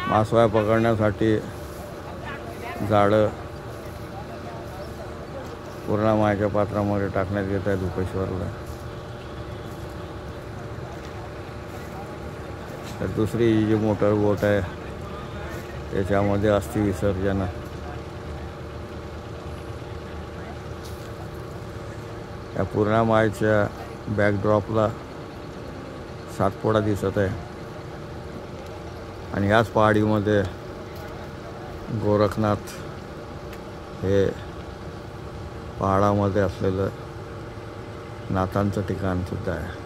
मासोळ्या पकडण्यासाठी जाळं पूर्णा मायच्या पात्रामध्ये टाकण्यात येत आहे धुपेश्वरला। तर दुसरी जी मोटर बोट आहे त्याच्यामध्ये अस्थि विसर्जन। या पूर्णा मायच्या बॅकड्रॉपला सातपुडा दिसत आहे आणि याच पहाडीमध्ये गोरखनाथ हे पहाडामध्ये असलेलं नाथांचं ठिकाण सुद्धा आहे।